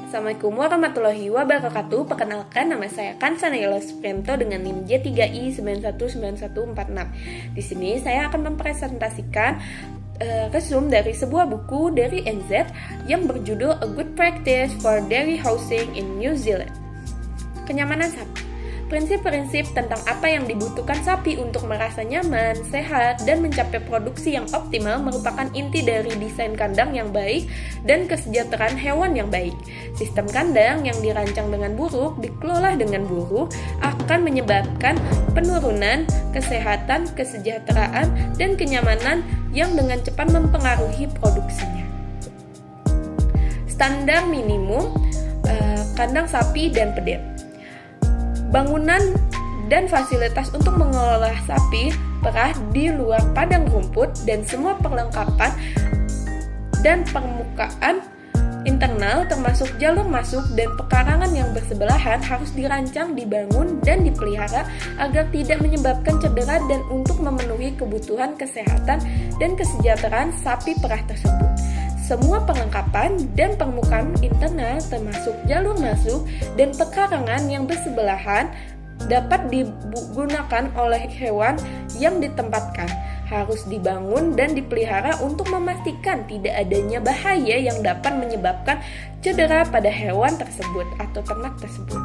Assalamualaikum warahmatullahi wabarakatuh. Perkenalkan, nama saya Kansa Nayla Supriyanto dengan NIM J3I919146. Di sini saya akan mempresentasikan resume dari sebuah buku dari NZ yang berjudul A Good Practice for Dairy Housing in New Zealand. Kenyamanan sapi. Prinsip-prinsip tentang apa yang dibutuhkan sapi untuk merasa nyaman, sehat, dan mencapai produksi yang optimal merupakan inti dari desain kandang yang baik dan kesejahteraan hewan yang baik. Sistem kandang yang dirancang dengan buruk, dikelola dengan buruk, akan menyebabkan penurunan kesehatan, kesejahteraan, dan kenyamanan yang dengan cepat mempengaruhi produksinya. Standar minimum kandang sapi dan pedel. Bangunan dan fasilitas untuk mengelola sapi perah di luar padang rumput dan semua perlengkapan dan permukaan internal termasuk jalur masuk dan pekarangan yang bersebelahan harus dirancang, dibangun, dan dipelihara agar tidak menyebabkan cedera dan untuk memenuhi kebutuhan kesehatan dan kesejahteraan sapi perah tersebut. Semua perlengkapan dan permukaan internal termasuk jalur masuk dan pekarangan yang bersebelahan dapat digunakan oleh hewan yang ditempatkan. Harus dibangun dan dipelihara untuk memastikan tidak adanya bahaya yang dapat menyebabkan cedera pada hewan tersebut atau ternak tersebut.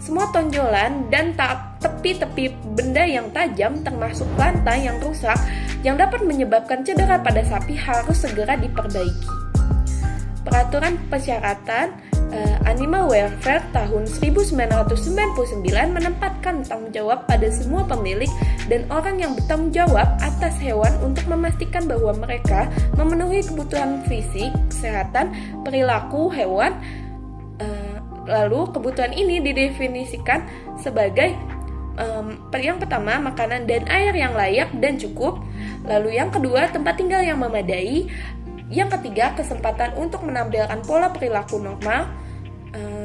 Semua tonjolan dan tepi-tepi benda yang tajam termasuk lantai yang rusak yang dapat menyebabkan cedera pada sapi harus segera diperbaiki. Peraturan persyaratan Animal Welfare tahun 1999 menempatkan tanggung jawab pada semua pemilik dan orang yang bertanggung jawab atas hewan untuk memastikan bahwa mereka memenuhi kebutuhan fisik, kesehatan, perilaku hewan. Lalu kebutuhan ini didefinisikan sebagai yang pertama, makanan dan air yang layak dan cukup. Lalu yang kedua, tempat tinggal yang memadai. Yang ketiga, kesempatan untuk menampilkan pola perilaku normal.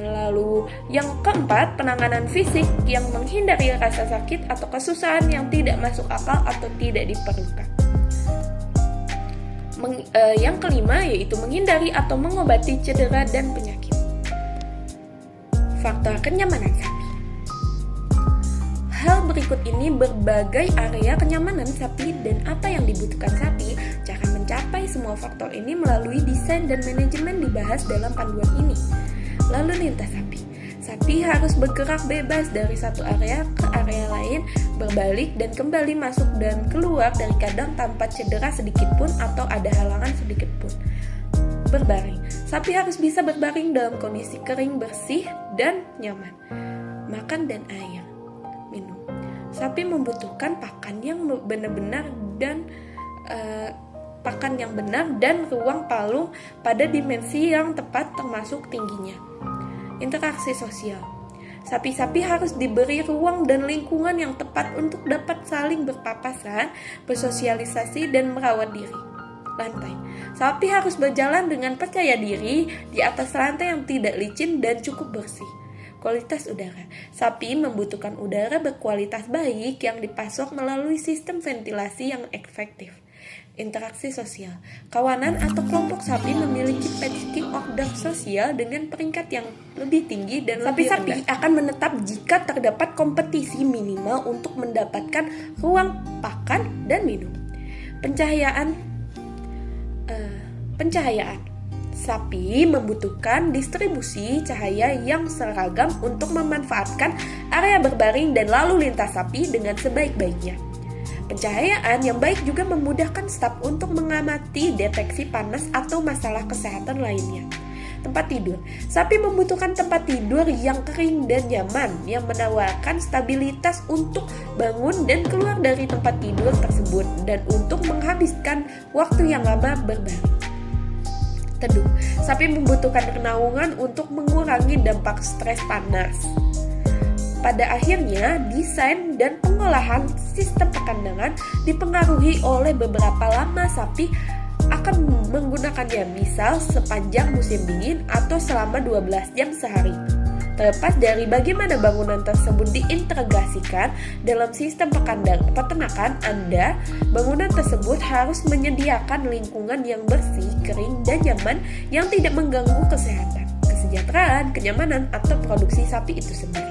Lalu yang keempat, penanganan fisik yang menghindari rasa sakit atau kesusahan yang tidak masuk akal atau tidak diperlukan. Yang kelima, yaitu menghindari atau mengobati cedera dan penyakit. Faktor kenyamanan sapi. Hal berikut ini berbagai area kenyamanan sapi dan apa yang dibutuhkan sapi. Cara mencapai semua faktor ini melalui desain dan manajemen dibahas dalam panduan ini. Lalu lintas sapi. Sapi harus bergerak bebas dari satu area ke area lain, berbalik dan kembali masuk dan keluar dari kandang tanpa cedera sedikit pun atau ada halangan sedikit pun. Berbaring. Sapi harus bisa berbaring dalam kondisi kering, bersih, dan nyaman. Makan dan air. Minum. Sapi membutuhkan pakan yang benar dan ruang palung pada dimensi yang tepat termasuk tingginya. Interaksi sosial. Sapi-sapi harus diberi ruang dan lingkungan yang tepat untuk dapat saling berpapasan, bersosialisasi, dan merawat diri. Lantai. Sapi harus berjalan dengan percaya diri di atas lantai yang tidak licin dan cukup bersih. Kualitas udara. Sapi membutuhkan udara berkualitas baik yang dipasok melalui sistem ventilasi yang efektif. Interaksi sosial. Kawanan atau kelompok sapi memiliki pecking order sosial dengan peringkat yang lebih tinggi dan sapi-sapi akan menetap jika terdapat kompetisi minimal untuk mendapatkan ruang pakan dan minum. Pencahayaan. Sapi membutuhkan distribusi cahaya yang seragam untuk memanfaatkan area berbaring dan lalu lintas sapi dengan sebaik-baiknya. Pencahayaan yang baik juga memudahkan staf untuk mengamati deteksi panas atau masalah kesehatan lainnya. Tempat tidur. Sapi membutuhkan tempat tidur yang kering dan nyaman yang menawarkan stabilitas untuk bangun dan keluar dari tempat tidur tersebut dan untuk menghabiskan waktu yang lama berbaring. Teduh. Sapi membutuhkan kenaungan untuk mengurangi dampak stres panas. Pada akhirnya, desain dan pengolahan sistem pekandangan dipengaruhi oleh beberapa lama sapi akan menggunakannya, misal sepanjang musim dingin atau selama 12 jam sehari. Terlepas dari bagaimana bangunan tersebut diintegrasikan dalam sistem peternakan Anda, bangunan tersebut harus menyediakan lingkungan yang bersih, kering, dan nyaman yang tidak mengganggu kesehatan, kesejahteraan, kenyamanan, atau produksi sapi itu sendiri.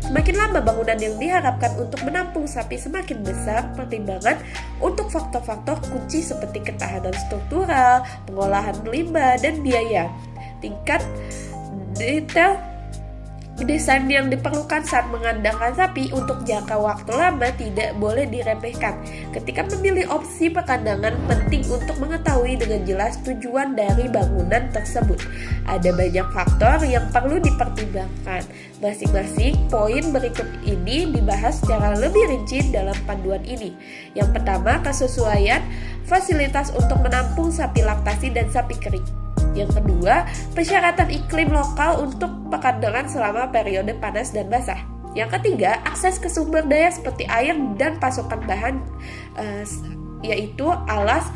Semakin lama bangunan yang diharapkan untuk menampung sapi, semakin besar pertimbangan untuk faktor-faktor kunci seperti ketahanan struktural, pengolahan limbah, dan biaya. Tingkat detail desain yang diperlukan saat mengandangkan sapi untuk jangka waktu lama tidak boleh diremehkan. Ketika memilih opsi pekandangan, penting untuk mengetahui dengan jelas tujuan dari bangunan tersebut. Ada banyak faktor yang perlu dipertimbangkan. Masing-masing poin berikut ini dibahas secara lebih rinci dalam panduan ini. Yang pertama, kesesuaian fasilitas untuk menampung sapi laktasi dan sapi kering. Yang kedua, persyaratan iklim lokal untuk pekandangan selama periode panas dan basah. Yang ketiga, akses ke sumber daya seperti air dan pasokan bahan, yaitu alas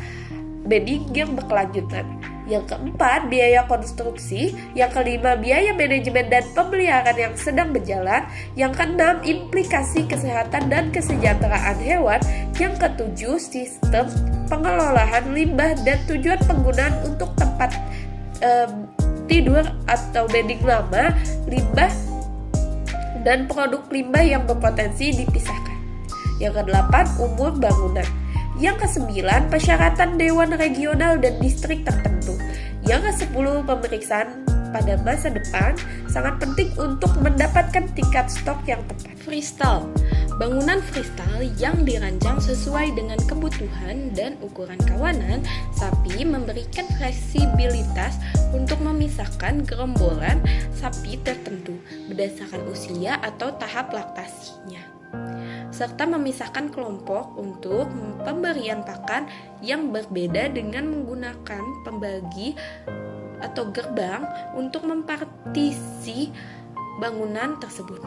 bedding yang berkelanjutan. Yang keempat, biaya konstruksi. Yang kelima, biaya manajemen dan pemeliharaan yang sedang berjalan. Yang keenam, implikasi kesehatan dan kesejahteraan hewan. Yang ketujuh, sistem pengelolaan limbah dan tujuan penggunaan untuk tempat tidur atau bedding lama, limbah, dan produk limbah yang berpotensi dipisahkan. Yang kedelapan, umur bangunan. Yang kesembilan, persyaratan dewan regional dan distrik tertentu. Yang kesepuluh, pemeriksaan pada masa depan sangat penting untuk mendapatkan tingkat stok yang tepat. Freestyle, bangunan freestyle yang dirancang sesuai dengan kebutuhan dan ukuran kawanan sapi memberikan fleksibilitas untuk memisahkan gerombolan sapi tertentu berdasarkan usia atau tahap laktasinya, serta memisahkan kelompok untuk pemberian pakan yang berbeda dengan menggunakan pembagi atau gerbang untuk mempartisi bangunan tersebut.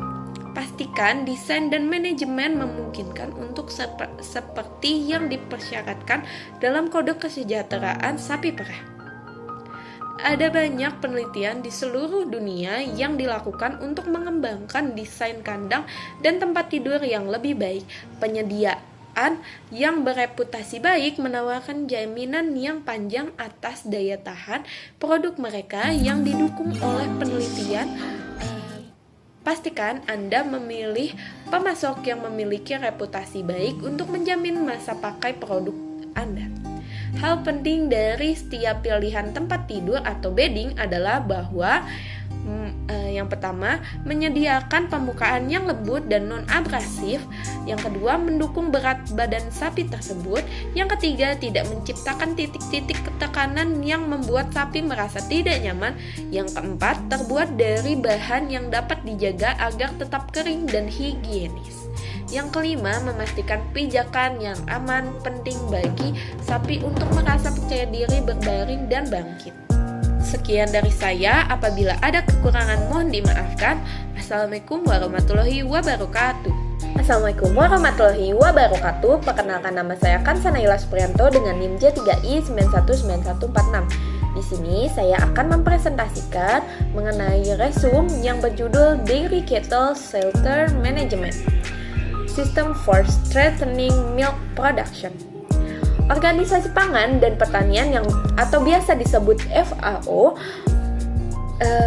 Pastikan desain dan manajemen memungkinkan untuk seperti yang dipersyaratkan dalam Kode Kesejahteraan Sapi Perah. Ada banyak penelitian di seluruh dunia yang dilakukan untuk mengembangkan desain kandang dan tempat tidur yang lebih baik. Penyediaan yang bereputasi baik menawarkan jaminan yang panjang atas daya tahan produk mereka yang didukung oleh penelitian. Pastikan Anda memilih pemasok yang memiliki reputasi baik untuk menjamin masa pakai produk Anda. Hal penting dari setiap pilihan tempat tidur atau bedding adalah bahwa yang pertama, menyediakan pembukaan yang lembut dan non-abrasif. Yang kedua, mendukung berat badan sapi tersebut. Yang ketiga, tidak menciptakan titik-titik tekanan yang membuat sapi merasa tidak nyaman. Yang keempat, terbuat dari bahan yang dapat dijaga agar tetap kering dan higienis. Yang kelima, memastikan pijakan yang aman penting bagi sapi untuk merasa percaya diri berbaring dan bangkit. Sekian dari saya, apabila ada kekurangan mohon dimaafkan. Assalamualaikum warahmatullahi wabarakatuh. Assalamualaikum warahmatullahi wabarakatuh. Perkenalkan, nama saya Kansa Naila Supriyanto dengan NIM J3I 919146. Di sini saya akan mempresentasikan mengenai resume yang berjudul Dairy Cattle Shelter Management, System for Strengthening Milk Production. Organisasi Pangan dan Pertanian yang atau biasa disebut FAO,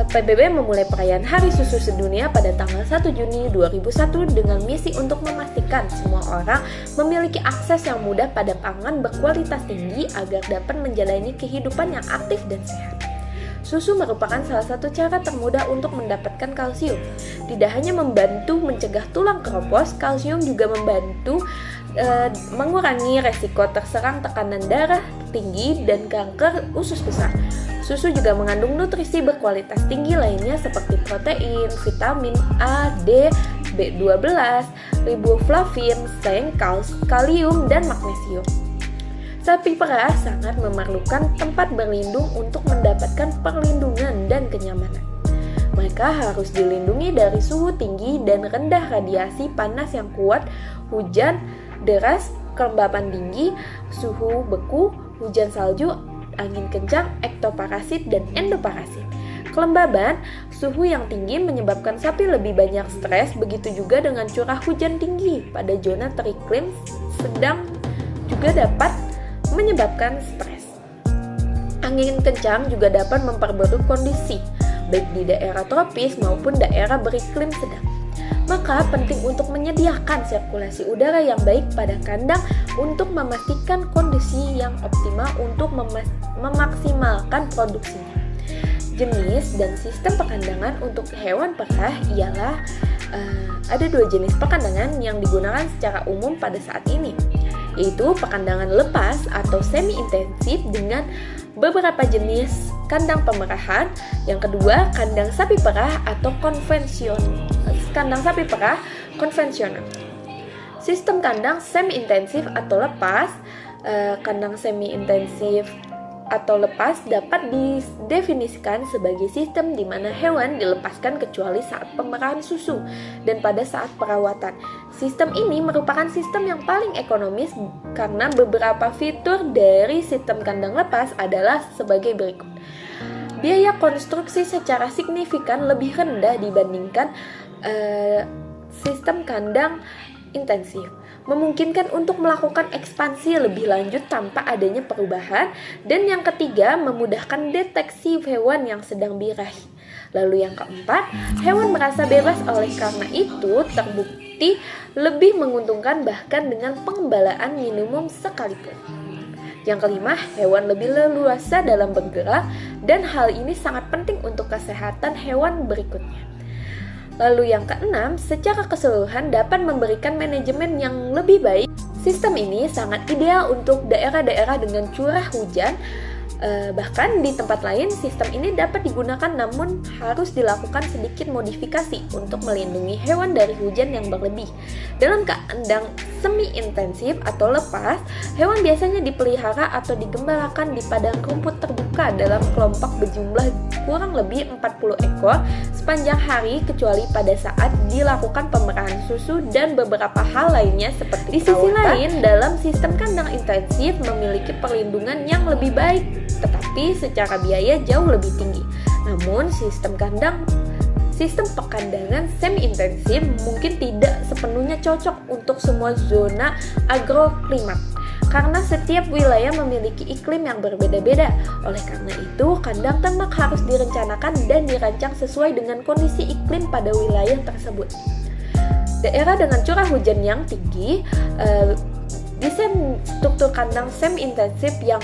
PBB memulai perayaan Hari Susu Sedunia pada tanggal 1 Juni 2001 dengan misi untuk memastikan semua orang memiliki akses yang mudah pada pangan berkualitas tinggi agar dapat menjalani kehidupan yang aktif dan sehat. Susu merupakan salah satu cara termudah untuk mendapatkan kalsium. Tidak hanya membantu mencegah tulang keropos, kalsium juga membantu mengurangi resiko terserang tekanan darah tinggi dan kanker usus besar. Susu juga mengandung nutrisi berkualitas tinggi lainnya seperti protein, vitamin A, D, B12, riboflavin, zinc, kalium, dan magnesium. Sapi perah sangat memerlukan tempat berlindung untuk mendapatkan perlindungan dan kenyamanan. Mereka harus dilindungi dari suhu tinggi dan rendah, radiasi panas yang kuat, hujan deras, kelembapan tinggi, suhu beku, hujan salju, angin kencang, ektoparasit, dan endoparasit. Kelembaban, Suhu yang tinggi menyebabkan sapi lebih banyak stres, begitu juga dengan curah hujan tinggi pada zona teriklim sedang juga dapat menyebabkan stres. Angin kencang juga dapat memperburuk kondisi, baik di daerah tropis maupun daerah beriklim sedang. Maka penting untuk menyediakan sirkulasi udara yang baik pada kandang untuk memastikan kondisi yang optimal untuk memaksimalkan produksinya. Jenis dan sistem pekandangan untuk hewan perah ialah ada 2 jenis pekandangan yang digunakan secara umum pada saat ini, yaitu pekandangan lepas atau semi-intensif dengan beberapa jenis kandang pemerahan. Yang kedua, kandang sapi perah atau kandang sapi perah konvensional. Sistem kandang semi-intensif atau lepas. Kandang semi-intensif atau lepas dapat didefinisikan sebagai sistem di mana hewan dilepaskan kecuali saat pemerahan susu dan pada saat perawatan. Sistem ini merupakan sistem yang paling ekonomis karena beberapa fitur dari sistem kandang lepas adalah sebagai berikut. Biaya konstruksi secara signifikan lebih rendah dibandingkan sistem kandang intensif, memungkinkan untuk melakukan ekspansi lebih lanjut tanpa adanya perubahan. Dan yang ketiga, memudahkan deteksi hewan yang sedang birahi. Lalu yang keempat, hewan merasa bebas, oleh karena itu terbukti lebih menguntungkan bahkan dengan pengembalaan minimum sekalipun. Yang kelima, hewan lebih leluasa dalam bergerak, dan hal ini sangat penting untuk kesehatan hewan berikutnya. Lalu yang keenam, secara keseluruhan dapat memberikan manajemen yang lebih baik. Sistem ini sangat ideal untuk daerah-daerah dengan curah hujan. Bahkan di tempat lain sistem ini dapat digunakan, namun harus dilakukan sedikit modifikasi untuk melindungi hewan dari hujan yang berlebih. Dalam kandang semi-intensif atau lepas, hewan biasanya dipelihara atau digembalakan di padang rumput terbuka dalam kelompok berjumlah kurang lebih 40 ekor sepanjang hari, kecuali pada saat dilakukan pemerahan susu dan beberapa hal lainnya seperti di sisi lain, dalam sistem kandang intensif memiliki perlindungan yang lebih baik, tetapi secara biaya jauh lebih tinggi. Namun sistem pekandangan semi-intensif mungkin tidak sepenuhnya cocok untuk semua zona agroklimat, karena setiap wilayah memiliki iklim yang berbeda-beda. Oleh karena itu, kandang ternak harus direncanakan dan dirancang sesuai dengan kondisi iklim pada wilayah tersebut. Daerah dengan curah hujan yang tinggi, desain struktur kandang semi-intensif yang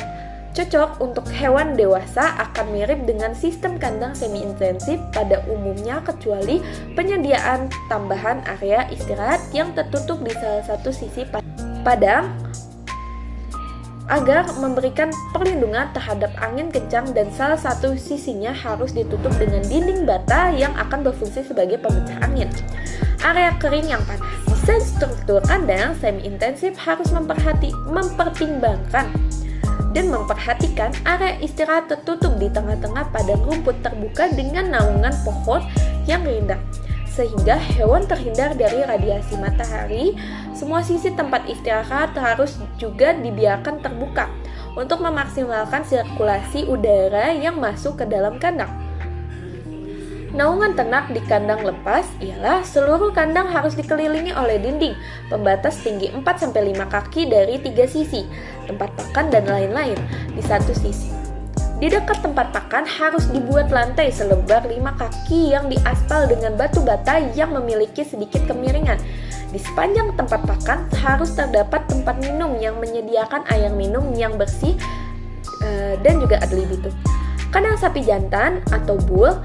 cocok untuk hewan dewasa akan mirip dengan sistem kandang semi-intensif pada umumnya, kecuali penyediaan tambahan area istirahat yang tertutup di salah satu sisi padang agar memberikan perlindungan terhadap angin kencang, dan salah satu sisinya harus ditutup dengan dinding bata yang akan berfungsi sebagai pemecah angin. Area kering yang panas. Desain struktur kandang semi-intensif harus mempertimbangkan dan memperhatikan area istirahat tertutup di tengah-tengah padang rumput terbuka dengan naungan pohon yang rindang, sehingga hewan terhindar dari radiasi matahari. Semua sisi tempat istirahat harus juga dibiarkan terbuka untuk memaksimalkan sirkulasi udara yang masuk ke dalam kandang. Naungan ternak di kandang lepas ialah seluruh kandang harus dikelilingi oleh dinding pembatas tinggi 4-5 kaki dari 3 sisi, tempat pakan dan lain-lain di satu sisi. Di dekat tempat pakan harus dibuat lantai selebar 5 kaki yang diaspal dengan batu bata yang memiliki sedikit kemiringan. Di sepanjang tempat pakan harus terdapat tempat minum yang menyediakan air minum yang bersih dan juga ad libitum. Kandang sapi jantan atau bull,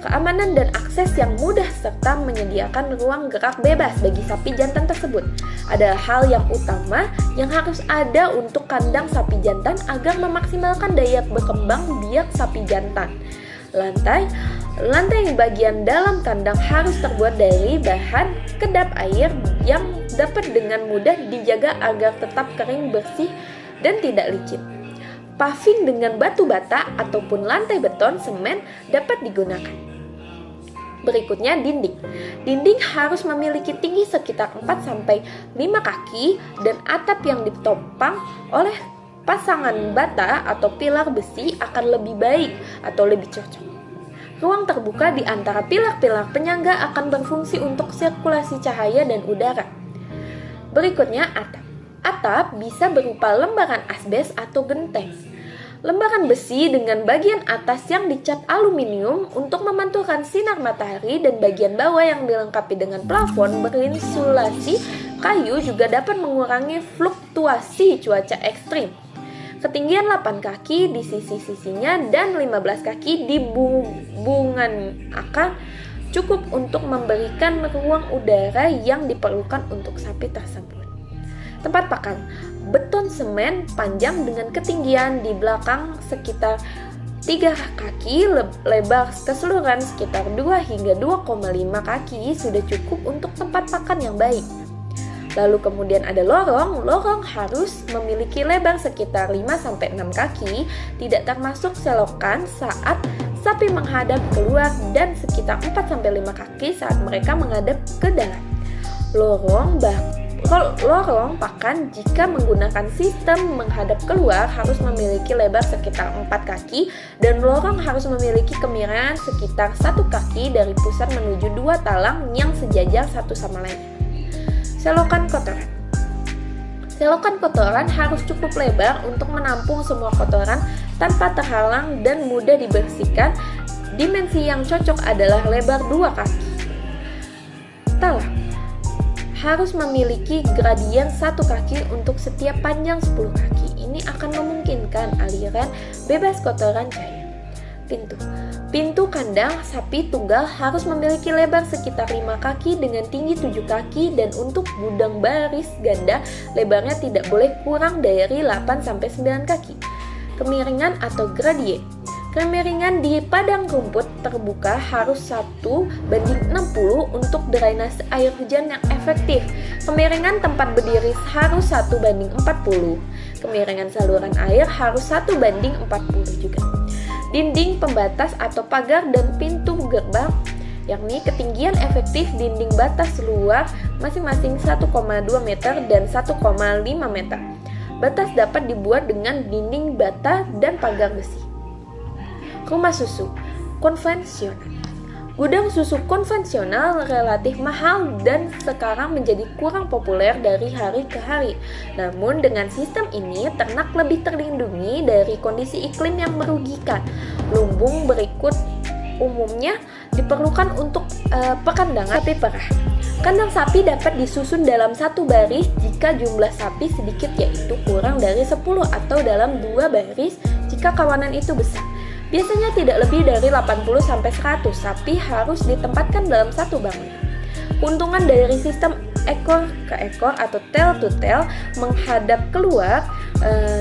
keamanan dan akses yang mudah serta menyediakan ruang gerak bebas bagi sapi jantan tersebut adalah hal yang utama yang harus ada untuk kandang sapi jantan agar memaksimalkan daya berkembang biak sapi jantan. Lantai bagian dalam kandang harus terbuat dari bahan kedap air yang dapat dengan mudah dijaga agar tetap kering, bersih, dan tidak licin. Paving dengan batu bata ataupun lantai beton semen dapat digunakan. Berikutnya, dinding. Dinding harus memiliki tinggi sekitar 4-5 kaki dan atap yang ditopang oleh pasangan bata atau pilar besi akan lebih baik atau lebih cocok. Ruang terbuka di antara pilar-pilar penyangga akan berfungsi untuk sirkulasi cahaya dan udara. Berikutnya, atap. Atap bisa berupa lembaran asbes atau genteng. Lembaran besi dengan bagian atas yang dicat aluminium untuk memantulkan sinar matahari dan bagian bawah yang dilengkapi dengan plafon berinsulasi kayu juga dapat mengurangi fluktuasi cuaca ekstrim. Ketinggian 8 kaki di sisi-sisinya dan 15 kaki di bubungan akan cukup untuk memberikan ruang udara yang diperlukan untuk sapi tersebut. Tempat pakan, beton semen panjang dengan ketinggian di belakang sekitar 3 kaki, lebar keseluruhan sekitar 2 hingga 2,5 kaki sudah cukup untuk tempat pakan yang baik. Lalu kemudian ada lorong harus memiliki lebar sekitar 5-6 kaki, tidak termasuk selokan saat sapi menghadap keluar dan sekitar 4-5 kaki saat mereka menghadap ke dalam. Lorong pakan jika menggunakan sistem menghadap keluar harus memiliki lebar sekitar 4 kaki dan lorong harus memiliki kemiringan sekitar 1 kaki dari pusat menuju 2 talang yang sejajar satu sama lain. Selokan kotoran. Selokan kotoran harus cukup lebar untuk menampung semua kotoran tanpa terhalang dan mudah dibersihkan. Dimensi yang cocok adalah lebar 2 kaki. Talang harus memiliki gradien 1 kaki untuk setiap panjang 10 kaki. Ini akan memungkinkan aliran bebas kotoran cair. Pintu kandang sapi tunggal harus memiliki lebar sekitar 5 kaki dengan tinggi 7 kaki dan untuk gudang baris ganda lebarnya tidak boleh kurang dari 8-9 kaki. Kemiringan atau gradien. Kemiringan di padang rumput terbuka harus 1:60 untuk drainase air hujan yang efektif. Kemiringan tempat berdiri harus 1:40. Kemiringan saluran air harus 1:40 juga. Dinding pembatas atau pagar dan pintu gerbang, yakni ketinggian efektif dinding batas luar masing-masing 1,2 meter dan 1,5 meter. Batas dapat dibuat dengan dinding bata dan pagar besi. Rumah susu konvensional. Gudang susu konvensional relatif mahal dan sekarang menjadi kurang populer dari hari ke hari. Namun dengan sistem ini, ternak lebih terlindungi dari kondisi iklim yang merugikan. Lumbung berikut umumnya diperlukan untuk pekandangan sapi perah. Kandang sapi dapat disusun dalam satu baris jika jumlah sapi sedikit, yaitu kurang dari 10 atau dalam 2 baris jika kawanan itu besar. Biasanya tidak lebih dari 80-100 sapi harus ditempatkan dalam satu bangunan. Keuntungan dari sistem ekor ke ekor atau tail to tail menghadap keluar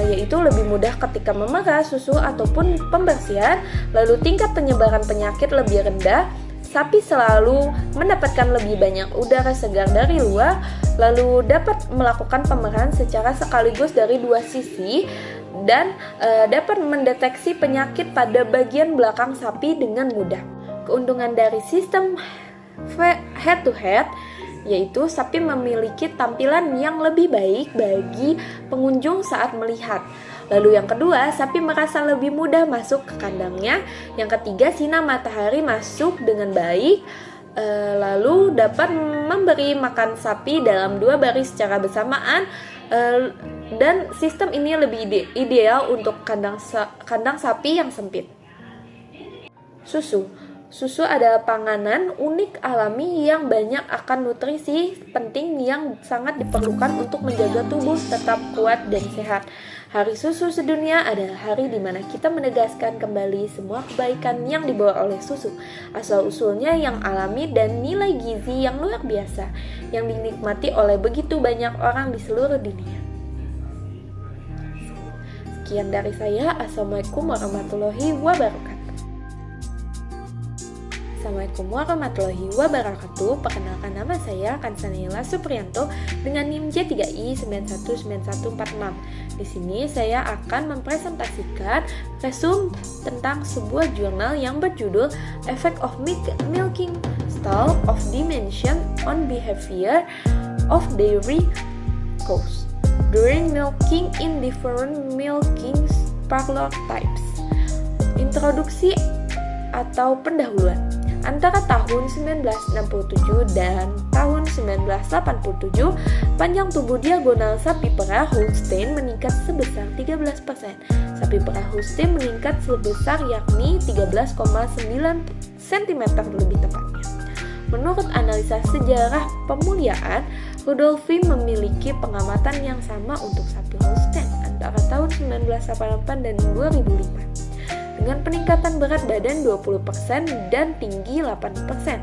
yaitu lebih mudah ketika memerah susu ataupun pembersihan, lalu tingkat penyebaran penyakit lebih rendah. Sapi selalu mendapatkan lebih banyak udara segar dari luar, lalu dapat melakukan pemerahan secara sekaligus dari 2 sisi dan dapat mendeteksi penyakit pada bagian belakang sapi dengan mudah. Keuntungan dari sistem head to head yaitu sapi memiliki tampilan yang lebih baik bagi pengunjung saat melihat. Lalu yang kedua, sapi merasa lebih mudah masuk ke kandangnya. Yang ketiga, sinar matahari masuk dengan baik. Lalu dapat memberi makan sapi dalam 2 baris secara bersamaan. Dan sistem ini lebih ideal untuk kandang sapi yang sempit. Susu adalah panganan unik alami yang banyak akan nutrisi penting yang sangat diperlukan untuk menjaga tubuh tetap kuat dan sehat. Hari Susu Sedunia adalah hari di mana kita menegaskan kembali semua kebaikan yang dibawa oleh susu, asal-usulnya yang alami dan nilai gizi yang luar biasa, yang dinikmati oleh begitu banyak orang di seluruh dunia. Sekian dari saya. Assalamualaikum warahmatullahi wabarakatuh. Assalamualaikum warahmatullahi wabarakatuh. Perkenalkan, nama saya Kansanila Supriyanto dengan NIM J3I919146. Di sini saya akan mempresentasikan resume tentang sebuah jurnal yang berjudul Effect of Milking Stall of Dimension on Behavior of Dairy Cows During Milking in Different Milking Parlor Types. Introduksi atau pendahuluan. Antara tahun 1967 dan tahun 1987, panjang tubuh diagonal sapi perah Holstein meningkat sebesar 13%. Sapi perah Holstein meningkat sebesar yakni 13,9 cm lebih tepatnya. Menurut analisa sejarah pemuliaan, Rudolfi memiliki pengamatan yang sama untuk sapi Holstein antara tahun 1988 dan 2005. Dengan peningkatan berat badan 20% dan tinggi 8%.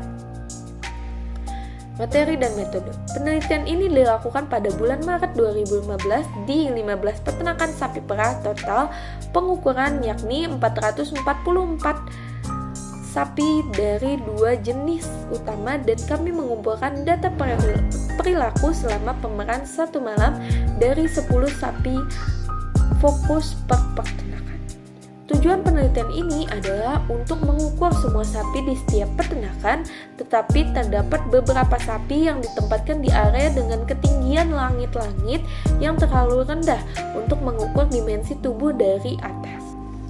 Materi dan metode. Penelitian ini dilakukan pada bulan Maret 2015 di 15 peternakan sapi perah total pengukuran yakni 444 sapi dari 2 jenis utama dan kami mengumpulkan data perilaku selama pemerahan 1 malam dari 10 sapi fokus per peternakan. Tujuan penelitian ini adalah untuk mengukur semua sapi di setiap peternakan, tetapi terdapat beberapa sapi yang ditempatkan di area dengan ketinggian langit-langit yang terlalu rendah untuk mengukur dimensi tubuh dari atas.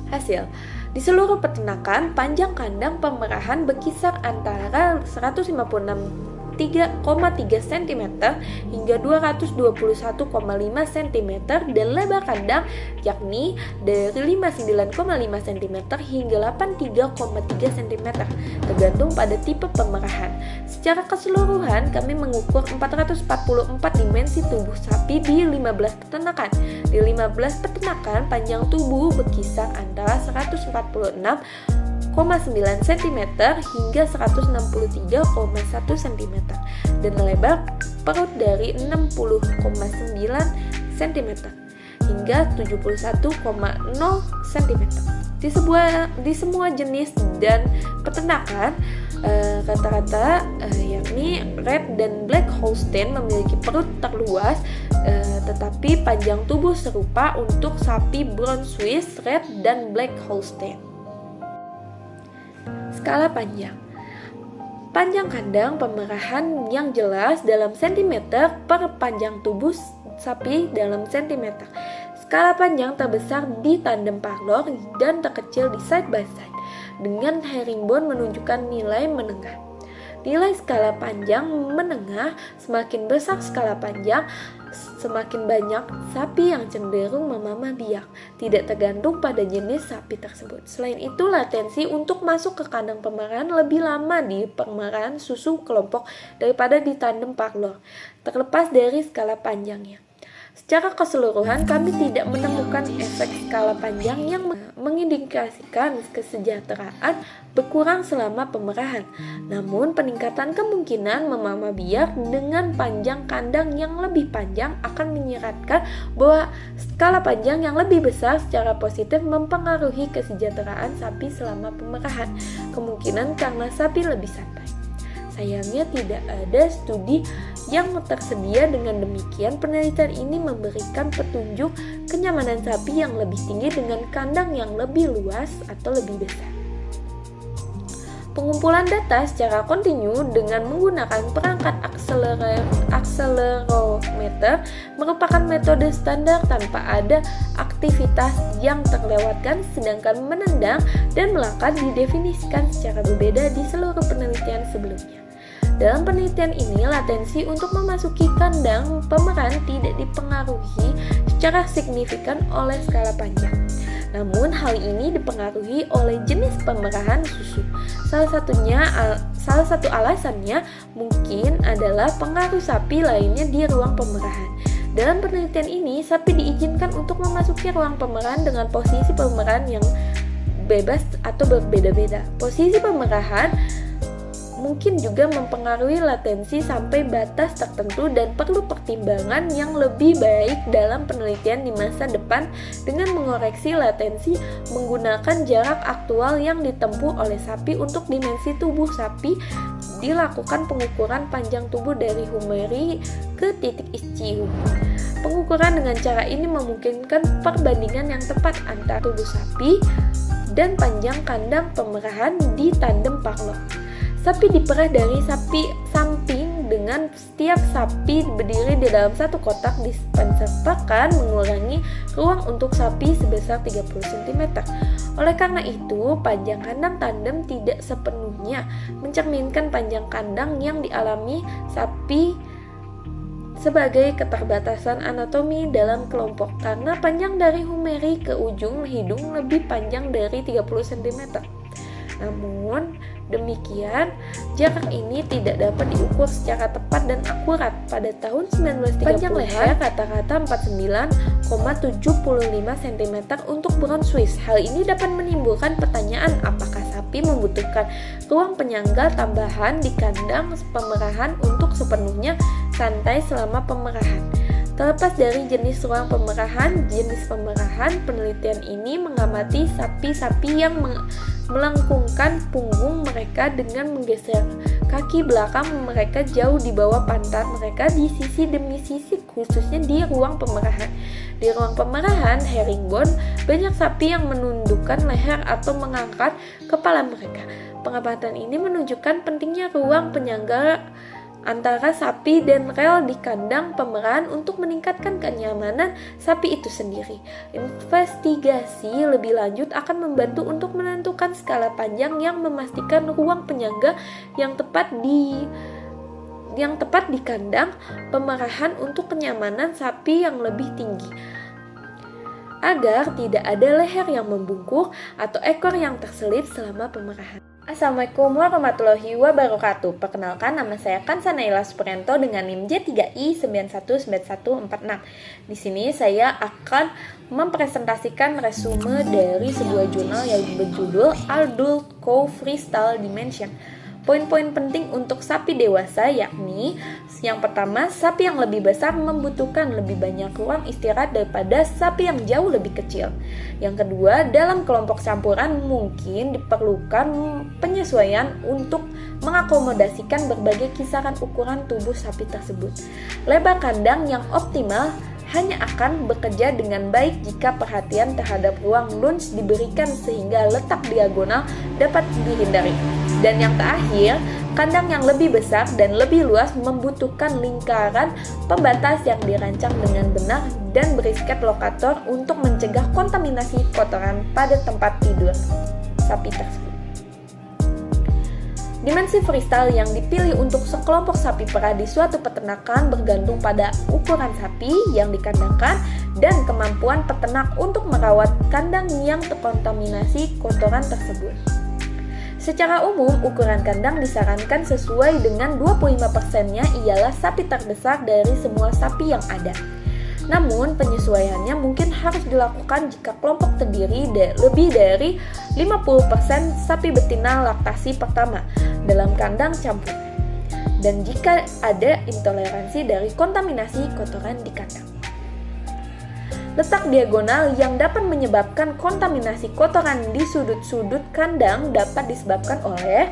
Hasil, di seluruh peternakan, panjang kandang pemerahan berkisar antara 156,3 cm hingga 221,5 cm dan lebar kandang yakni dari 59,5 cm hingga 83,3 cm tergantung pada tipe pemerahan. Secara keseluruhan kami mengukur 444 dimensi tubuh sapi di 15 peternakan. Di 15 peternakan panjang tubuh berkisar antara 146,9 cm hingga 163,1 cm dan lebar perut dari 60,9 cm hingga 71,0 cm. Di semua jenis dan peternakan rata-rata yakni Red dan Black Holstein memiliki perut terluas, tetapi panjang tubuh serupa untuk sapi Brown Swiss, Red dan Black Holstein. Skala panjang. Panjang kandang pemerahan yang jelas dalam sentimeter per panjang tubuh sapi dalam sentimeter. Skala panjang terbesar di tandem parlor dan terkecil di side by side, dengan herringbone menunjukkan nilai menengah. Nilai skala panjang menengah, semakin besar skala panjang, semakin banyak sapi yang cenderung memamah biak, tidak tergantung pada jenis sapi tersebut. Selain itu, latensi untuk masuk ke kandang pemerahan lebih lama di pemerahan susu kelompok daripada di tandem parlor, terlepas dari skala panjangnya. Secara keseluruhan, kami tidak menemukan efek skala panjang yang mengindikasikan kesejahteraan berkurang selama pemerahan. Namun, peningkatan kemungkinan memamah biak dengan panjang kandang yang lebih panjang akan menyiratkan bahwa skala panjang yang lebih besar secara positif mempengaruhi kesejahteraan sapi selama pemerahan, kemungkinan karena sapi lebih santai. Sayangnya tidak ada studi yang tersedia. Dengan demikian, penelitian ini memberikan petunjuk kenyamanan sapi yang lebih tinggi dengan kandang yang lebih luas atau lebih besar. Pengumpulan data secara kontinu dengan menggunakan perangkat akselerometer merupakan metode standar tanpa ada aktivitas yang terlewatkan, sedangkan menendang dan melangkah didefinisikan secara berbeda di seluruh penelitian sebelumnya. Dalam penelitian ini, latensi untuk memasuki kandang pemerahan tidak dipengaruhi secara signifikan oleh skala panjang. Namun, hal ini dipengaruhi oleh jenis pemerahan susu. Salah satu alasannya mungkin adalah pengaruh sapi lainnya di ruang pemerahan. Dalam penelitian ini, sapi diizinkan untuk memasuki ruang pemerahan dengan posisi pemerahan yang bebas atau berbeda-beda. Posisi pemerahan mungkin juga mempengaruhi latensi sampai batas tertentu dan perlu pertimbangan yang lebih baik dalam penelitian di masa depan dengan mengoreksi latensi menggunakan jarak aktual yang ditempuh oleh sapi untuk dimensi tubuh sapi. Dilakukan pengukuran panjang tubuh dari humeri ke titik ischium. Pengukuran dengan cara ini memungkinkan perbandingan yang tepat antara tubuh sapi dan panjang kandang pemerahan di tandem parlor. Sapi diperah dari sapi samping dengan setiap sapi berdiri di dalam satu kotak disertakan mengurangi ruang untuk sapi sebesar 30 cm. Oleh karena itu, panjang kandang tandem tidak sepenuhnya mencerminkan panjang kandang yang dialami sapi sebagai keterbatasan anatomi dalam kelompok, karena panjang dari humeri ke ujung hidung lebih panjang dari 30 cm. Namun demikian, jarak ini tidak dapat diukur secara tepat dan akurat. Pada tahun 1930, panjang leher rata-rata 49,75 cm untuk Brown Swiss. Hal ini dapat menimbulkan pertanyaan, apakah sapi membutuhkan ruang penyangga tambahan di kandang pemerahan untuk sepenuhnya santai selama pemerahan. Terlepas dari jenis ruang pemerahan, penelitian ini mengamati sapi-sapi yang melengkungkan punggung mereka dengan menggeser kaki belakang mereka jauh di bawah pantat mereka di sisi demi sisi, khususnya di ruang pemerahan. Di ruang pemerahan herringbone, banyak sapi yang menundukkan leher atau mengangkat kepala mereka. Pengamatan ini menunjukkan pentingnya ruang penyangga antara sapi dan rel di kandang pemerahan untuk meningkatkan kenyamanan sapi itu sendiri. Investigasi lebih lanjut akan membantu untuk menentukan skala panjang yang memastikan ruang penyangga yang tepat di kandang pemerahan untuk kenyamanan sapi yang lebih tinggi, agar tidak ada leher yang membungkuk atau ekor yang terselip selama pemerahan. Assalamualaikum warahmatullahi wabarakatuh. Perkenalkan, nama saya Kansa Naila Supriyanto dengan NIM J3I919146. Di sini saya akan mempresentasikan resume dari sebuah jurnal yang berjudul Adult Cow Freestyle Dimension. Poin-poin penting untuk sapi dewasa yakni yang pertama, sapi yang lebih besar membutuhkan lebih banyak ruang istirahat daripada sapi yang jauh lebih kecil. Yang kedua, dalam kelompok campuran mungkin diperlukan penyesuaian untuk mengakomodasikan berbagai kisaran ukuran tubuh sapi tersebut. Lebar kandang yang optimal hanya akan bekerja dengan baik jika perhatian terhadap ruang lunge diberikan sehingga letak diagonal dapat dihindari. Dan yang terakhir, kandang yang lebih besar dan lebih luas membutuhkan lingkaran pembatas yang dirancang dengan benar dan brisket lokator untuk mencegah kontaminasi kotoran pada tempat tidur sapi tersebut. Dimensi freestyle yang dipilih untuk sekelompok sapi perah di suatu peternakan bergantung pada ukuran sapi yang dikandangkan dan kemampuan peternak untuk merawat kandang yang terkontaminasi kotoran tersebut. Secara umum, ukuran kandang disarankan sesuai dengan 25%-nya ialah sapi terbesar dari semua sapi yang ada. Namun, penyesuaiannya mungkin harus dilakukan jika kelompok terdiri lebih dari 50% sapi betina laktasi pertama dalam kandang campur, dan jika ada intoleransi dari kontaminasi kotoran di kandang. Letak diagonal yang dapat menyebabkan kontaminasi kotoran di sudut-sudut kandang dapat disebabkan oleh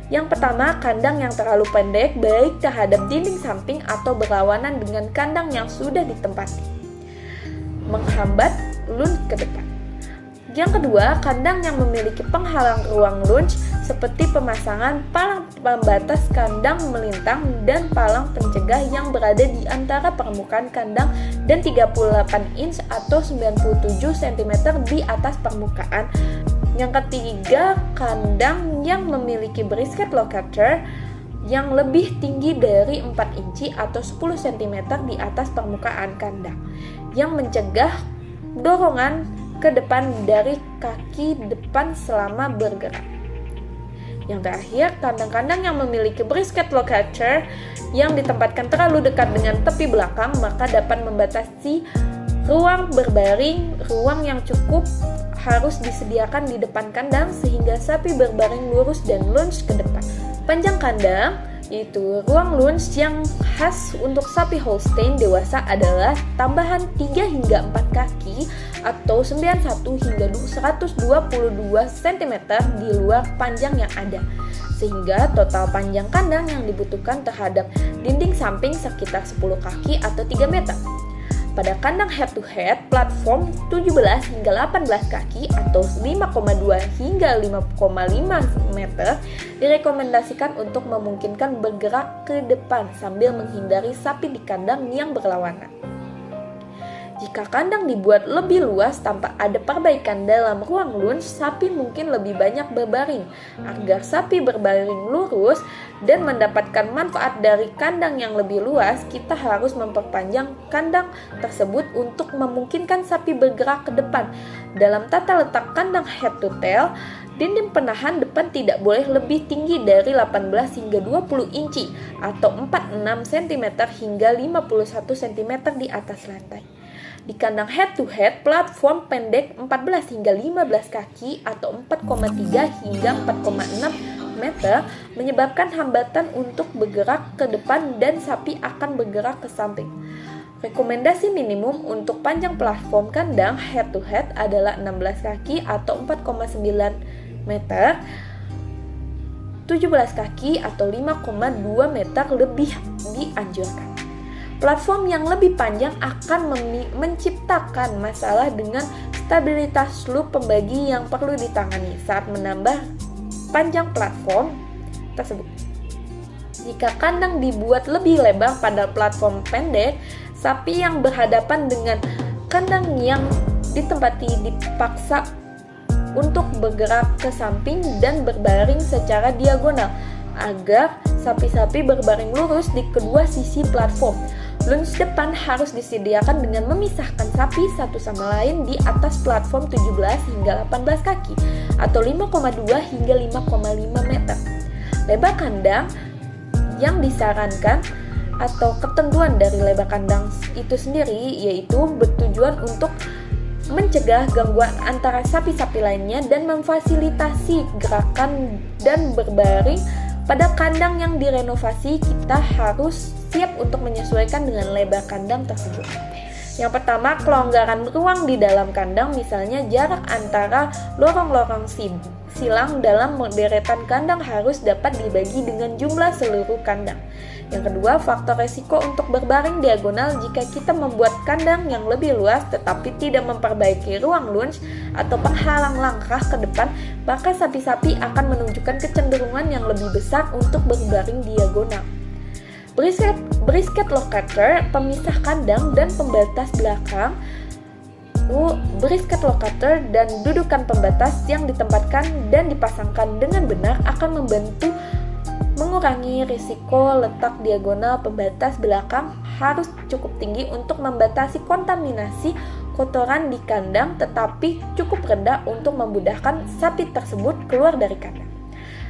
yang pertama, kandang yang terlalu pendek baik terhadap dinding samping atau berlawanan dengan kandang yang sudah ditempati, menghambat lunge ke depan. Yang kedua, kandang yang memiliki penghalang ruang lunge seperti pemasangan palang pembatas kandang melintang dan palang pencegah yang berada di antara permukaan kandang dan 38 inch atau 97 cm di atas permukaan. Yang ketiga, kandang yang memiliki brisket locator yang lebih tinggi dari 4 inci atau 10 cm di atas permukaan kandang yang mencegah dorongan ke depan dari kaki depan selama bergerak. Yang terakhir, kandang-kandang yang memiliki brisket locator yang ditempatkan terlalu dekat dengan tepi belakang maka dapat membatasi ruang berbaring. Ruang yang cukup harus disediakan di depan kandang sehingga sapi berbaring lurus dan lunge ke depan. Panjang kandang, yaitu ruang lunge yang khas untuk sapi Holstein dewasa adalah tambahan 3 hingga 4 kaki atau 91 hingga 122 cm di luar panjang yang ada, sehingga total panjang kandang yang dibutuhkan terhadap dinding samping sekitar 10 kaki atau 3 meter. Pada kandang head-to-head, platform 17 hingga 18 kaki atau 5,2 hingga 5,5 meter direkomendasikan untuk memungkinkan bergerak ke depan sambil menghindari sapi di kandang yang berlawanan. Jika kandang dibuat lebih luas tanpa ada perbaikan dalam ruang lunch, sapi mungkin lebih banyak berbaring. Agar sapi berbaring lurus dan mendapatkan manfaat dari kandang yang lebih luas, kita harus memperpanjang kandang tersebut untuk memungkinkan sapi bergerak ke depan. Dalam tata letak kandang head to tail, dinding penahan depan tidak boleh lebih tinggi dari 18 hingga 20 inci atau 46 cm hingga 51 cm di atas lantai. Di kandang head-to-head, platform pendek 14 hingga 15 kaki atau 4,3 hingga 4,6 meter menyebabkan hambatan untuk bergerak ke depan dan sapi akan bergerak ke samping. Rekomendasi minimum untuk panjang platform kandang head-to-head adalah 16 kaki atau 4,9 meter, 17 kaki atau 5,2 meter lebih dianjurkan. Platform yang lebih panjang akan menciptakan masalah dengan stabilitas loop pembagi yang perlu ditangani saat menambah panjang platform tersebut. Jika kandang dibuat lebih lebar pada platform pendek, sapi yang berhadapan dengan kandang yang ditempati dipaksa untuk bergerak ke samping dan berbaring secara diagonal agar sapi-sapi berbaring lurus di kedua sisi platform. Lunch depan harus disediakan dengan memisahkan sapi satu sama lain di atas platform 17 hingga 18 kaki atau 5,2 hingga 5,5 meter. Lebar kandang yang disarankan atau ketentuan dari lebar kandang itu sendiri yaitu bertujuan untuk mencegah gangguan antara sapi-sapi lainnya dan memfasilitasi gerakan dan berbaring. Pada kandang yang direnovasi, kita harus siap untuk menyesuaikan dengan lebar kandang tersebut. Yang pertama, kelonggaran ruang di dalam kandang, misalnya jarak antara lorong-lorong silang dalam deretan kandang harus dapat dibagi dengan jumlah seluruh kandang. Yang kedua, faktor resiko untuk berbaring diagonal jika kita membuat kandang yang lebih luas tetapi tidak memperbaiki ruang lunch atau penghalang langkah ke depan, maka sapi-sapi akan menunjukkan kecenderungan yang lebih besar untuk berbaring diagonal. Brisket locator, pemisah kandang dan pembatas belakang. Brisket locator dan dudukan pembatas yang ditempatkan dan dipasangkan dengan benar akan membantu mengurangi risiko. Letak diagonal pembatas belakang harus cukup tinggi untuk membatasi kontaminasi kotoran di kandang tetapi cukup rendah untuk memudahkan sapi tersebut keluar dari kandang.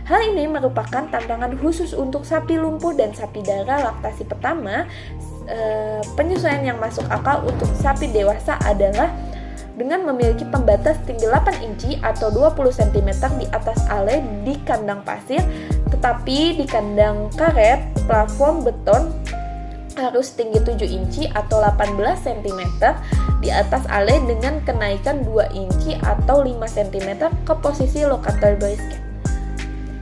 Hal ini merupakan tantangan khusus untuk sapi lumpuh dan sapi darah laktasi pertama. Penyesuaian yang masuk akal untuk sapi dewasa adalah dengan memiliki pembatas tinggi 8 inci atau 20 cm di atas ale di kandang pasir, tetapi di kandang karet, platform beton harus tinggi 7 inci atau 18 cm di atas ale dengan kenaikan 2 inci atau 5 cm ke posisi locator brisket.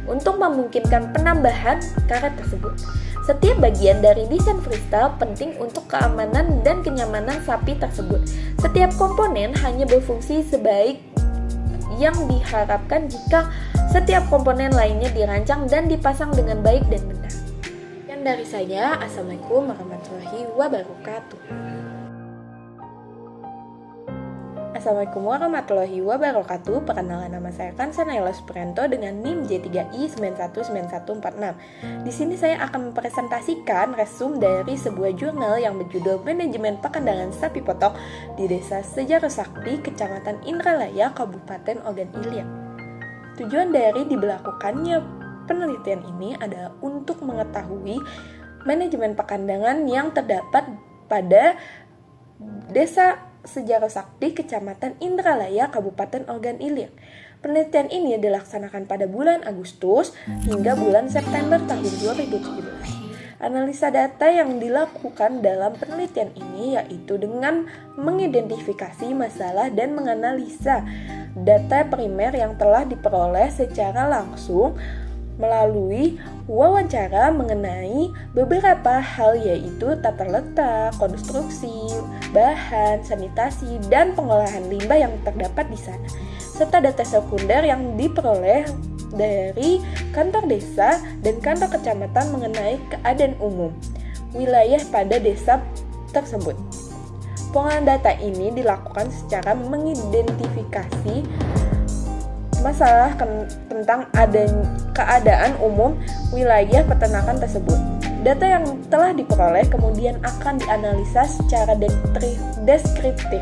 Untuk memungkinkan penambahan karet tersebut, setiap bagian dari desain freestyle penting untuk keamanan dan kenyamanan sapi tersebut. Setiap komponen hanya berfungsi sebaik yang diharapkan jika setiap komponen lainnya dirancang dan dipasang dengan baik dan benar. Sekian dari saya. Assalamualaikum warahmatullahi wabarakatuh. Assalamualaikum warahmatullahi wabarakatuh. Perkenalan, nama saya Kansa Naila Supriyanto dengan NIM J3I919146. Di sini saya akan mempresentasikan resume dari sebuah jurnal yang berjudul Manajemen Pakandangan Sapi Potok di Desa Sejarah Sakti, Kecamatan Indralaya, Kabupaten Ogan Ilir. Tujuan dari diberlakukannya penelitian ini adalah untuk mengetahui manajemen pakandangan yang terdapat pada Desa Sejarah Sakti, Kecamatan Indralaya, Kabupaten Ogan Ilir. Penelitian ini dilaksanakan pada bulan Agustus hingga bulan September tahun 2017. Analisa data yang dilakukan dalam penelitian ini yaitu dengan mengidentifikasi masalah dan menganalisa data primer yang telah diperoleh secara langsung melalui wawancara mengenai beberapa hal yaitu tata letak, konstruksi, bahan, sanitasi, dan pengolahan limbah yang terdapat di sana, serta data sekunder yang diperoleh dari kantor desa dan kantor kecamatan mengenai keadaan umum wilayah pada desa tersebut. Pengolahan data ini dilakukan secara mengidentifikasi masalah tentang keadaan umum wilayah peternakan tersebut. Data yang telah diperoleh kemudian akan dianalisa secara deskriptif.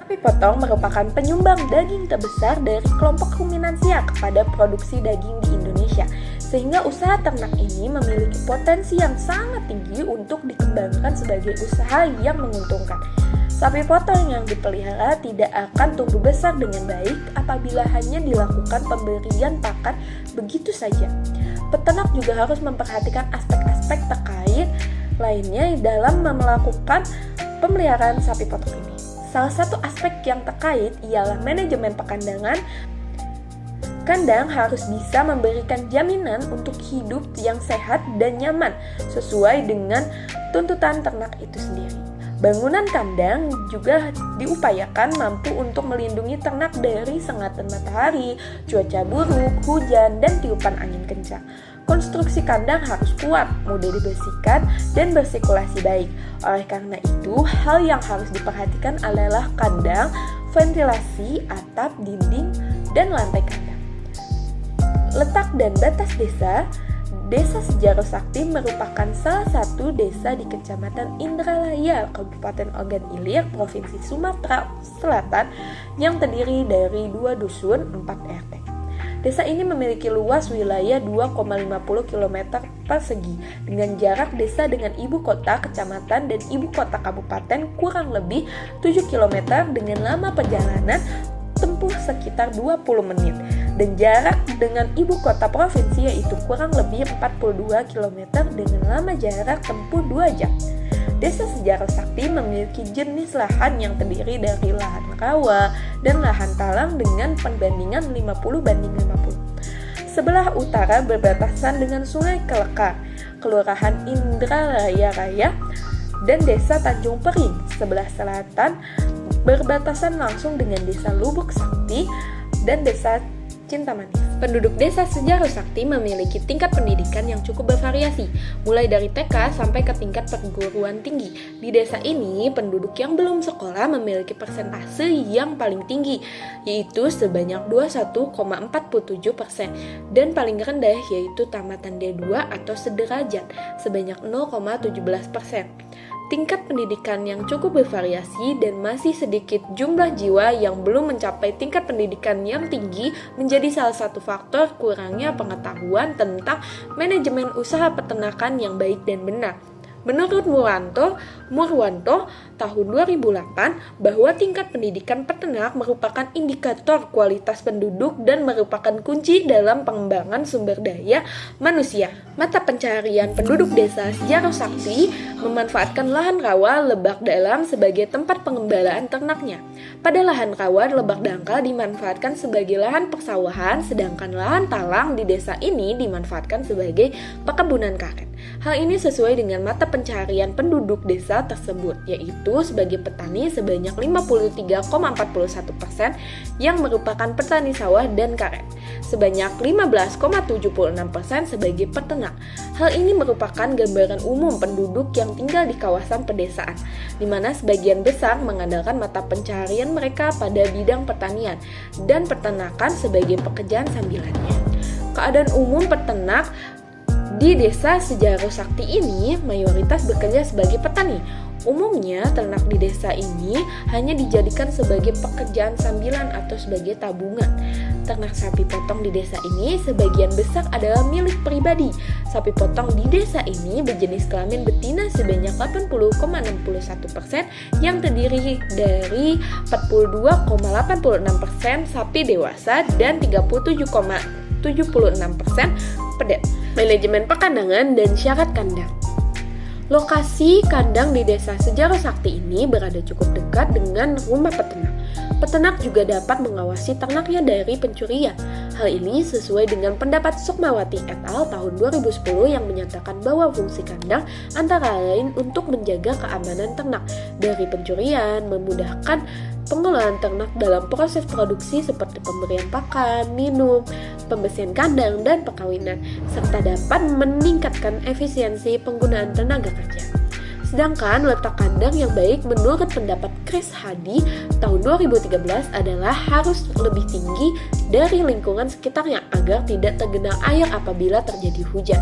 Sapi potong merupakan penyumbang daging terbesar dari kelompok ruminansia kepada produksi daging di Indonesia, sehingga usaha ternak ini memiliki potensi yang sangat tinggi untuk dikembangkan sebagai usaha yang menguntungkan. Sapi potong yang dipelihara tidak akan tumbuh besar dengan baik apabila hanya dilakukan pemberian pakan begitu saja. Peternak juga harus memperhatikan aspek-aspek terkait lainnya dalam melakukan pemeliharaan sapi potong ini. Salah satu aspek yang terkait ialah manajemen pekandangan. Kandang harus bisa memberikan jaminan untuk hidup yang sehat dan nyaman sesuai dengan tuntutan ternak itu sendiri. Bangunan kandang juga diupayakan mampu untuk melindungi ternak dari sengatan matahari, cuaca buruk, hujan, dan tiupan angin kencang. Konstruksi kandang harus kuat, mudah dibersihkan, dan bersirkulasi baik. Oleh karena itu, hal yang harus diperhatikan adalah kandang, ventilasi, atap, dinding, dan lantai kandang. Letak dan batas desa. Desa Sejaro Sakti merupakan salah satu desa di Kecamatan Indralaya, Kabupaten Ogan Ilir, Provinsi Sumatera Selatan yang terdiri dari 2 dusun, 4 RT. Desa ini memiliki luas wilayah 2,50 km persegi dengan jarak desa dengan ibu kota kecamatan dan ibu kota kabupaten kurang lebih 7 km dengan lama perjalanan tempuh sekitar 20 menit. Dan jarak dengan ibu kota provinsi yaitu kurang lebih 42 km dengan lama jarak tempuh 2 jam. Desa Sejaro Sakti memiliki jenis lahan yang terdiri dari lahan rawa dan lahan talang dengan perbandingan 50:50. Sebelah utara berbatasan dengan Sungai Kelekar, Kelurahan Indralaya Raya, dan Desa Tanjung Pering. Sebelah selatan berbatasan langsung dengan Desa Lubuk Sakti dan Desa Cinta Manis. Penduduk Desa Sejaro Sakti memiliki tingkat pendidikan yang cukup bervariasi, mulai dari TK sampai ke tingkat perguruan tinggi. Di desa ini, penduduk yang belum sekolah memiliki persentase yang paling tinggi, yaitu sebanyak 21,47%, dan paling rendah yaitu tamatan D2 atau sederajat, sebanyak 0,17%. Tingkat pendidikan yang cukup bervariasi dan masih sedikit jumlah jiwa yang belum mencapai tingkat pendidikan yang tinggi menjadi salah satu faktor kurangnya pengetahuan tentang manajemen usaha peternakan yang baik dan benar. Menurut Murwanto tahun 2008 bahwa tingkat pendidikan peternak merupakan indikator kualitas penduduk dan merupakan kunci dalam pengembangan sumber daya manusia. Mata pencaharian penduduk Desa Sejaro Sakti memanfaatkan lahan rawa lebak dalam sebagai tempat pengembalaan ternaknya. Pada lahan rawa, lebak dangkal dimanfaatkan sebagai lahan persawahan, sedangkan lahan talang di desa ini dimanfaatkan sebagai perkebunan karet. Hal ini sesuai dengan mata pencaharian penduduk desa tersebut, yaitu sebagai petani sebanyak 53,41% yang merupakan petani sawah dan karet, sebanyak 15,76% sebagai peternak. Hal ini merupakan gambaran umum penduduk yang tinggal di kawasan pedesaan, di mana sebagian besar mengandalkan mata pencaharian mereka pada bidang pertanian dan peternakan sebagai pekerjaan sambilannya. Keadaan umum peternak di Desa Sejaro Sakti ini mayoritas bekerja sebagai petani. Umumnya ternak di desa ini hanya dijadikan sebagai pekerjaan sambilan atau sebagai tabungan. Ternak sapi potong di desa ini sebagian besar adalah milik pribadi. Sapi potong di desa ini berjenis kelamin betina sebanyak 80,61% yang terdiri dari 42,86% sapi dewasa dan 37,76% pedet. Manajemen pekandangan dan syarat kandang. Lokasi kandang di Desa Sejaro Sakti ini berada cukup dekat dengan rumah peternak. Peternak juga dapat mengawasi ternaknya dari pencurian. Hal ini sesuai dengan pendapat Sukmawati et al. Tahun 2010 yang menyatakan bahwa fungsi kandang antara lain untuk menjaga keamanan ternak dari pencurian, memudahkan pengelolaan ternak dalam proses produksi seperti pemberian pakan, minum, pembersihan kandang, dan perkawinan, serta dapat meningkatkan efisiensi penggunaan tenaga kerja. Sedangkan letak kandang yang baik menurut pendapat Chris Hadi tahun 2013 adalah harus lebih tinggi dari lingkungan sekitarnya agar tidak tergenang air apabila terjadi hujan.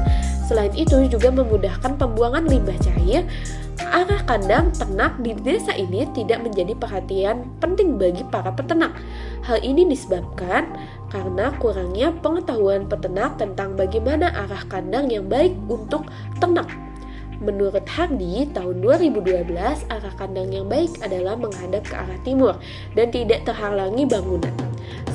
Selain itu juga memudahkan pembuangan limbah cair. Arah kandang ternak di desa ini tidak menjadi perhatian penting bagi para peternak. Hal ini disebabkan karena kurangnya pengetahuan peternak tentang bagaimana arah kandang yang baik untuk ternak. Menurut Hardy, tahun 2012, arah kandang yang baik adalah menghadap ke arah timur dan tidak terhalangi bangunan.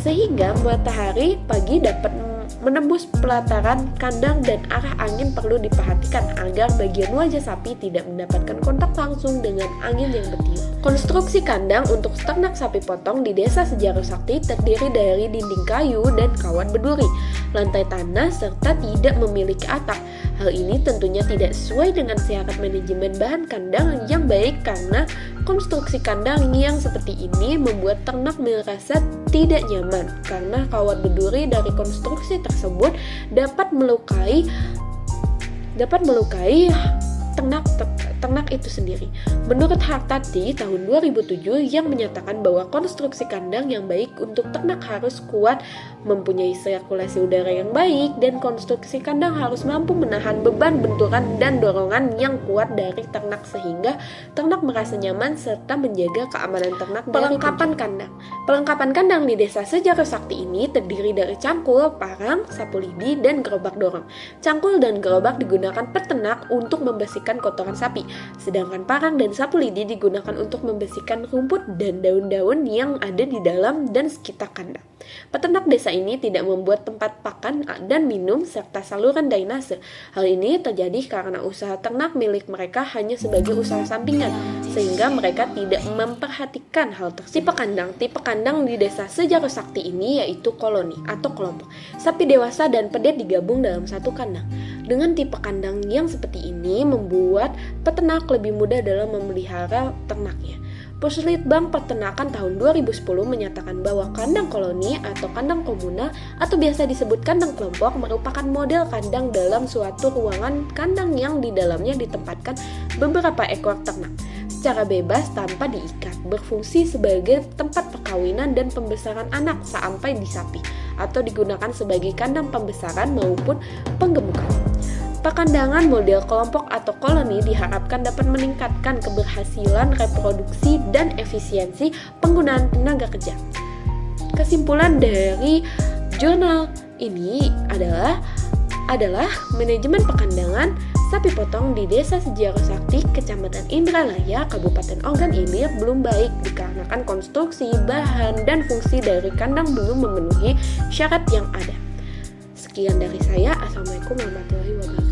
Sehingga matahari pagi dapat menembus pelataran kandang dan arah angin perlu diperhatikan agar bagian wajah sapi tidak mendapatkan kontak langsung dengan angin yang bertiup. Konstruksi kandang untuk ternak sapi potong di Desa Sejarah Sakti terdiri dari dinding kayu dan kawat berduri, lantai tanah, serta tidak memiliki atap. Hal ini tentunya tidak sesuai dengan syarat manajemen bahan kandang yang baik karena konstruksi kandang yang seperti ini membuat ternak merasa tidak nyaman karena kawat berduri dari konstruksi tersebut dapat melukai ternak itu sendiri. Menurut Hartati tahun 2007 yang menyatakan bahwa konstruksi kandang yang baik untuk ternak harus kuat, mempunyai sirkulasi udara yang baik, dan konstruksi kandang harus mampu menahan beban benturan dan dorongan yang kuat dari ternak sehingga ternak merasa nyaman serta menjaga keamanan ternak. Perlengkapan kandang. Perlengkapan kandang di Desa Sejarah Sakti ini terdiri dari cangkul, parang, sapu lidi, dan gerobak dorong. Cangkul dan gerobak digunakan peternak untuk membersihkan kotoran sapi, sedangkan parang dan sapu lidi digunakan untuk membersihkan rumput dan daun-daun yang ada di dalam dan sekitar kandang. Peternak desa ini tidak membuat tempat pakan dan minum serta saluran drainase. Hal ini terjadi karena usaha ternak milik mereka hanya sebagai usaha sampingan, sehingga mereka tidak memperhatikan hal tersebut. Tipe kandang di Desa Sejarah Sakti ini yaitu koloni atau kelompok. Sapi dewasa dan pedet digabung dalam satu kandang. Dengan tipe kandang yang seperti ini membuat peternak lebih mudah dalam memelihara ternaknya. Puslitbang Peternakan tahun 2010 menyatakan bahwa kandang koloni atau kandang komunal atau biasa disebut kandang kelompok merupakan model kandang dalam suatu ruangan kandang yang di dalamnya ditempatkan beberapa ekor ternak secara bebas tanpa diikat, berfungsi sebagai tempat perkawinan dan pembesaran anak sampai di sapi, atau digunakan sebagai kandang pembesaran maupun penggemukan. Perkandangan model kelompok atau koloni diharapkan dapat meningkatkan keberhasilan reproduksi dan efisiensi penggunaan tenaga kerja. Kesimpulan dari jurnal ini adalah manajemen perkandangan sapi potong di Desa Sejarah Sakti, Kecamatan Indralaya, Kabupaten Ogan Ilir belum baik dikarenakan konstruksi, bahan, dan fungsi dari kandang belum memenuhi syarat yang ada. Sekian dari saya. Assalamualaikum warahmatullahi wabarakatuh.